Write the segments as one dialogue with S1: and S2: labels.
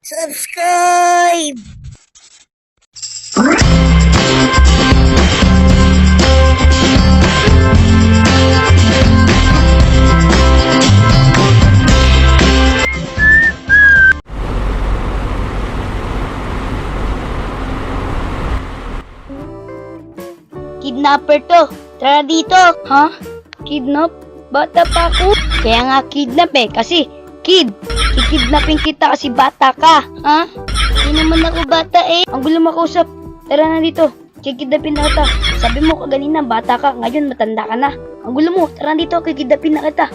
S1: Subscribe!
S2: Kidnapper to. Tara dito. Ha? Kidnap? Bata pa ako. Kaya nga kidnap kasi kikidnapin kita kasi bata ka. Ha? Hindi naman ako bata Ang gulo makausap. Tara na dito. Kikidnapin na kita. Sabi mo kaganina bata ka. Ngayon matanda ka na. Ang gulo mo. Tara na dito. Kikidnapin na kita.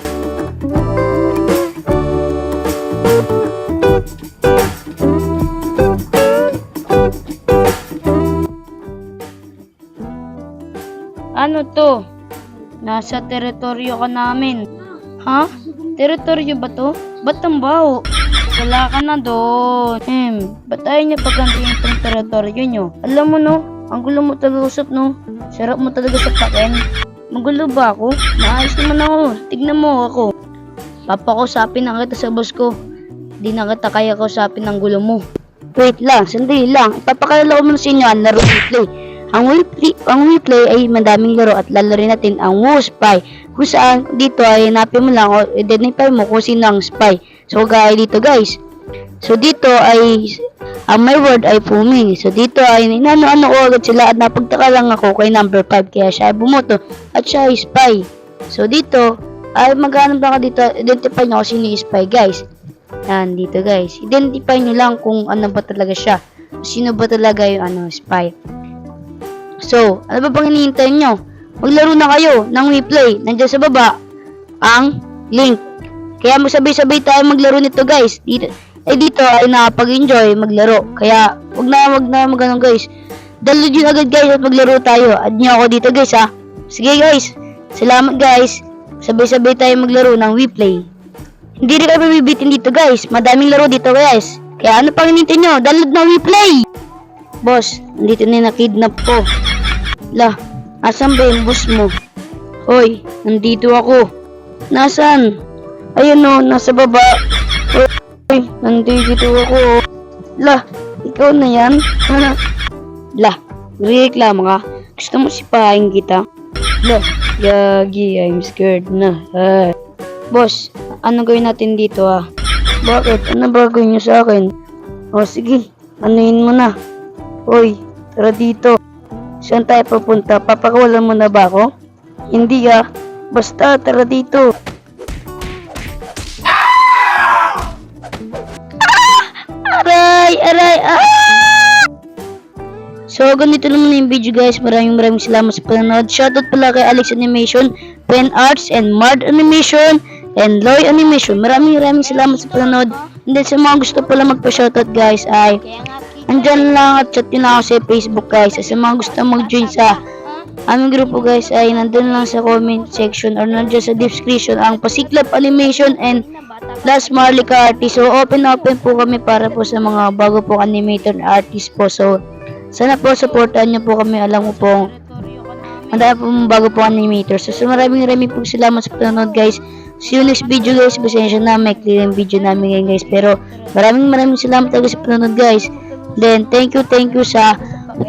S2: Ano to? Nasa teritoryo ka namin. Ha? Teritoryo ba to? Ba't ang baho? Wala ka na doon. Ba't ayaw niya pagkantiin itong teritoryo nyo? Alam mo no, ang gulo mo talaga usap no. Sarap mo talaga sa pakin. Magulo ba ako? Maayos naman ako. Tignan mo ako. Papakusapin na kita sa boss ko. Di na kita kaya kausapin ng gulo mo. Wait lang, sandali lang. Ipapakalala ko muna sa inyo ang laro replay. Ang WePlay ay madaming laro at lalaro natin ang Who Spy. Kung saan dito ay hanapin mo lang o identify mo kung sino ang spy. So gaya dito guys. So dito ay ang my word ay Fuming. So dito ay inano-ano ko agad sila at napagtaka lang ako kay number 5 kaya siya ay bumoto at siya ay spy. So dito ay maghanap lang ka dito, identify nyo kung sino yung spy guys. Yan dito guys. Identify nyo lang kung ano ba talaga siya. Sino ba talaga yung spy. So, ano ba bang hinihintay nyo? Maglaro na kayo ng WePlay. Nandiyan sa baba ang link. Kaya sabay-sabay tayo maglaro nito guys. Dito ay nakapag-enjoy maglaro. Kaya wag na magano guys. Download yun agad guys at maglaro tayo. Add nyo ako dito guys ha. Sige guys. Salamat guys. Sabay-sabay tayo maglaro ng WePlay. Hindi rin kayo mabibitin dito guys. Madaming laro dito guys. Kaya ano pang hinihintay nyo? Download ng WePlay. Boss, nandito na nakidnap ko. Lah, asan ba yung boss mo? Hoy, nandito ako. Nasaan? Ayun o, nasa baba. Hoy, nandito ako. Lah, ikaw na yan? Lah, reklamo ka. Gusto mo sipahin kita? Lah, yagi, I'm scared na. Boss, ano gawin natin dito Bakit? Ano ba gawin niyo sa akin? O sige, anuhin mo na. Hoy, tara dito. Saan tayo papunta? Papakawalan mo na ba ako? Hindi Basta, tara dito. Aray! So, ganito naman yung video guys. Maraming salamat sa panonood. Shoutout pala kay Alex Animation, Pen Arts, and Mard Animation, and Loy Animation. Maraming salamat sa panonood. And then sa mga gusto pala magpa-shoutout guys ay andyan lang at chat nyo lang ako sa Facebook guys. Sa mga gusto mag-join sa aming grupo guys ay nandun lang sa comment section or nandyan sa description ang Pasiklap Animation and Last Marlica Artist. So open po kami para po sa mga bago po animator artist po. So sana po supportan nyo po kami. Alam ko po madami po bago po animator. So maraming po salamat sa panonood guys. See you next video guys. Pasensya na may clear yung video namin ngayon guys. Pero maraming salamat talaga sa panonood guys. Then, thank you sa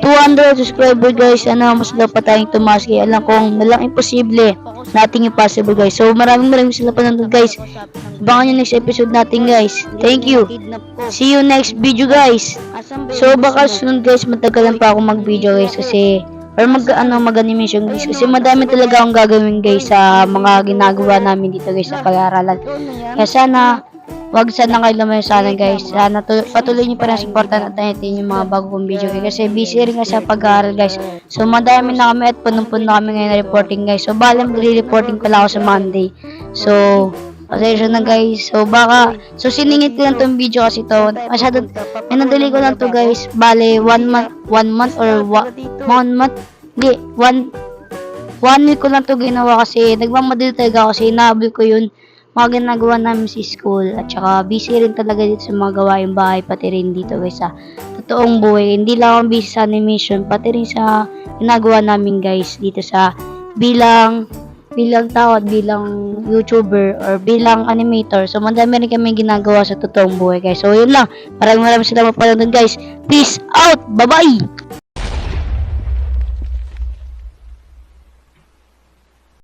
S2: 200 subscriber guys. Mas daw pa tayong tumaas. Kaya alam kong nalang imposible nating impossible guys. So, maraming salamat panonood guys. Abangan nyo next episode natin guys. Thank you. See you next video guys. So, baka sunod guys, matagalan pa ako mag-video guys. Kasi, or mag-animation guys. Kasi madami talaga akong gagawin guys sa mga ginagawa namin dito guys sa pag-aaralan. Kaya wag sana kayo lumayo sana guys. Sana patuloy nyo pa rin supportan at natin yung mga bagong video guys. Kasi busy rin kasi sa pag-aaral guys. So madami na kami at punong-puno na kami ngayon na reporting guys. So bali magre-reporting pala ako sa Monday. So pasensya na guys. So baka siningit ko lang tong video kasi to. Masyado minadali ko lang to guys. Bali 1 month or 1 month. Hindi, 1 week ko lang to ginawa kasi nagmamadali talaga ako kasi inaabol ko yun mga ginagawa namin sa school at saka busy rin talaga dito sa mga gawaing bahay pati rin dito guys sa totoong buhay. Hindi lang ako busy sa animation pati rin sa ginagawa namin guys dito sa bilang bilang tao at bilang YouTuber or bilang animator. So, madami rin kami ginagawa sa totoong buhay, guys. So, yun lang. Maraming salamat po panonood, guys. Peace out! Bye-bye!